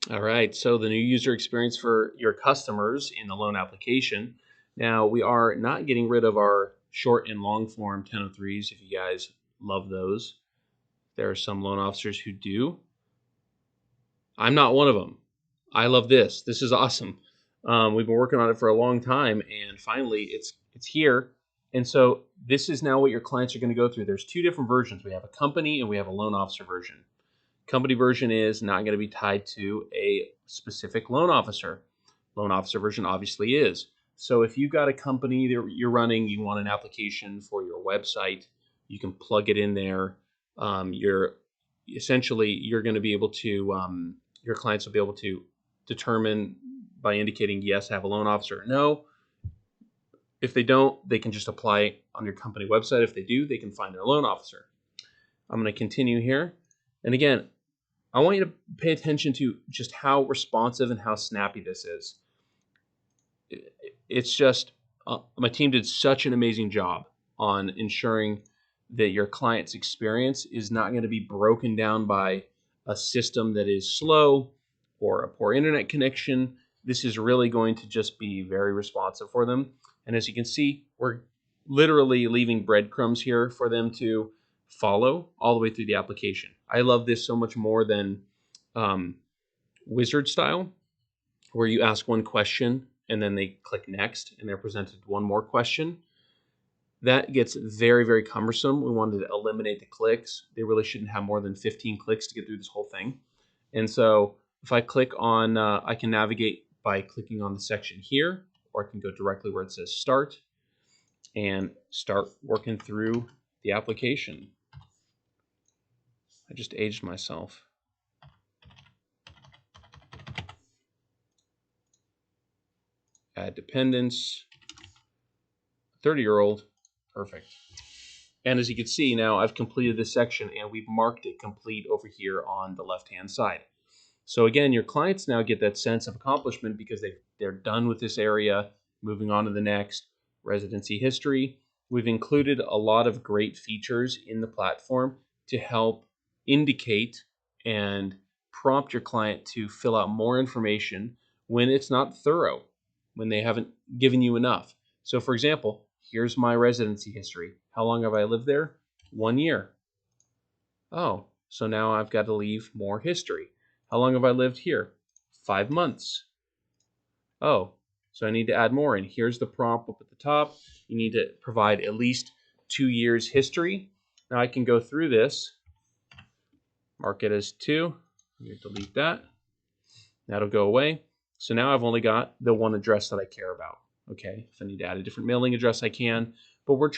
All right, so the new user experience for your customers in the loan application. Now, we are not getting rid of our short and long form 1003s if you guys love those. There are some loan officers who do. I'm not one of them. I love this. This is awesome. We've been working on it for a long time, and finally, it's here. And so this is now what your clients are going to go through. There's two different versions. We have a company and we have a loan officer version. Company version is not going to be tied to a specific loan officer. Loan officer version obviously is. So if you've got a company that you're running, you want an application for your website, you can plug it in there. You're going to be able to, your clients will be able to determine by indicating yes, have a loan officer, or no. If they don't, they can just apply on your company website. If they do, they can find their loan officer. I'm going to continue here. And again, I want you to pay attention to just how responsive and how snappy this is. It's just, my team did such an amazing job on ensuring that your client's experience is not going to be broken down by a system that is slow or a poor internet connection. This is really going to just be very responsive for them. And as you can see, we're literally leaving breadcrumbs here for them to follow all the way through the application. I love this so much more than wizard style, where you ask one question and then they click next and they're presented one more question. That gets very, very cumbersome. We wanted to eliminate the clicks. They really shouldn't have more than 15 clicks to get through this whole thing. And so if I click on, I can navigate by clicking on the section here, or I can go directly where it says start and start working through the application. I just aged myself. Add dependents, 30-year-old, perfect. And as you can see now, I've completed this section and we've marked it complete over here on the left-hand side. So again, your clients now get that sense of accomplishment because they're done with this area, moving on to the next. Residency history. We've included a lot of great features in the platform to help indicate and prompt your client to fill out more information when it's not thorough, when they haven't given you enough. So for example, here's my residency history. How long have I lived there? 1 year. Oh, so now I've got to leave more history. How long have I lived here? 5 months. Oh, so I need to add more. And here's the prompt up at the top. You need to provide at least 2 years history. Now I can go through this, mark it as 2. I'm going to delete that. That'll go away. So now I've only got the one address that I care about. Okay, if I need to add a different mailing address, I can. But we're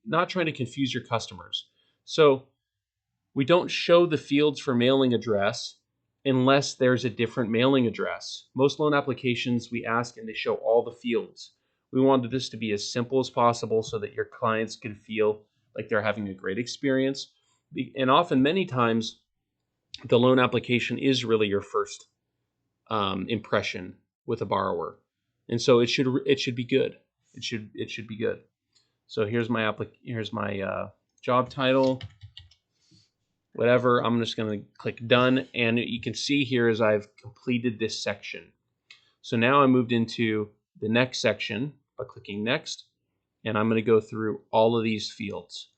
not trying to confuse your customers. So we don't show the fields for mailing address unless there's a different mailing address. Most loan applications we ask and they show all the fields. We wanted this to be as simple as possible so that your clients can feel like they're having a great experience. And often, many times, the loan application is really your first impression with a borrower, and so it should be good. It should be good. So here's my job title. Whatever, I'm just going to click done, and you can see here as I've completed this section. So now I moved into the next section by clicking next, and I'm going to go through all of these fields.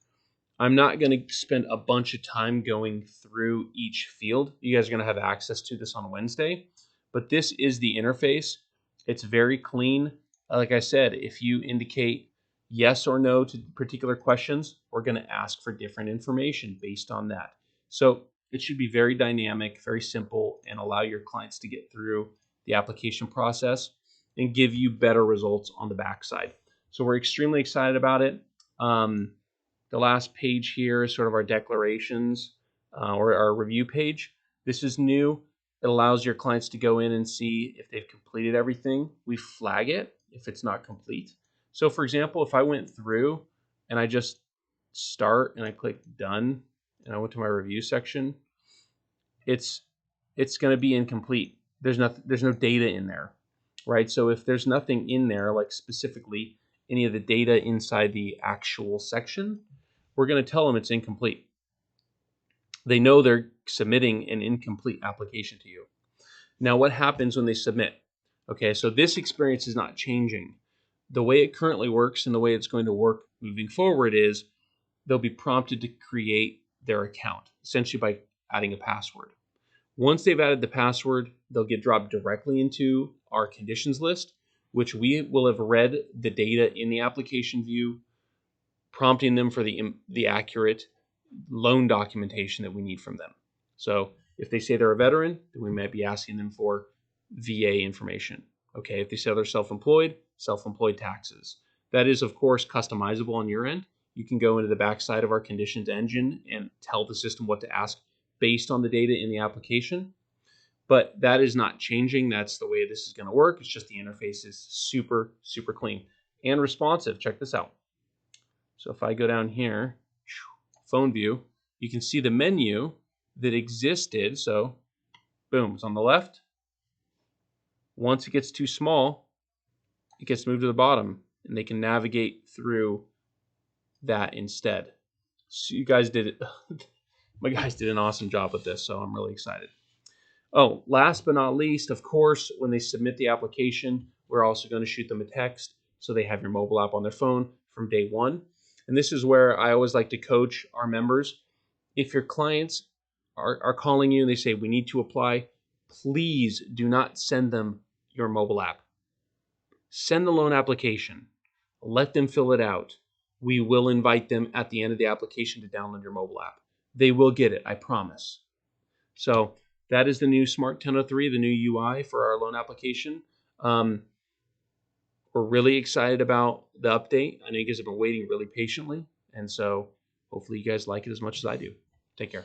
I'm not going to spend a bunch of time going through each field. You guys are going to have access to this on Wednesday, but this is the interface. It's very clean. Like I said, if you indicate yes or no to particular questions, we're going to ask for different information based on that. So it should be very dynamic, very simple, and allow your clients to get through the application process and give you better results on the backside. So we're extremely excited about it. The last page here is sort of our declarations or our review page. This is new. It allows your clients to go in and see if they've completed everything. We flag it if it's not complete. So for example, if I went through and I just start and I click done and I went to my review section, it's going to be incomplete. There's no data in there, right? So if there's nothing in there, like specifically any of the data inside the actual section, we're going to tell them it's incomplete. They know they're submitting an incomplete application to you. Now, what happens when they submit? Okay, so this experience is not changing. The way it currently works and the way it's going to work moving forward is they'll be prompted to create their account, essentially by adding a password. Once they've added the password, they'll get dropped directly into our conditions list, which we will have read the data in the application view, prompting them for the accurate loan documentation that we need from them. So if they say they're a veteran, then we might be asking them for VA information. Okay, if they say they're self-employed taxes. That is, of course, customizable on your end. You can go into the backside of our conditions engine and tell the system what to ask based on the data in the application. But that is not changing. That's the way this is going to work. It's just the interface is super, super clean and responsive. Check this out. So if I go down here, phone view, you can see the menu that existed. So boom, it's on the left. Once it gets too small, it gets moved to the bottom and they can navigate through that instead. So you guys did it. My guys did an awesome job with this, so I'm really excited. Oh, last but not least, of course, when they submit the application, we're also going to shoot them a text so they have your mobile app on their phone from day one. And this is where I always like to coach our members. If your clients are calling you and they say, we need to apply, please do not send them your mobile app. Send the loan application. Let them fill it out. We will invite them at the end of the application to download your mobile app. They will get it, I promise. So that is the new Smart 1003, the new UI for our loan application. We're really excited about the update. I know you guys have been waiting really patiently, and so hopefully you guys like it as much as I do. Take care.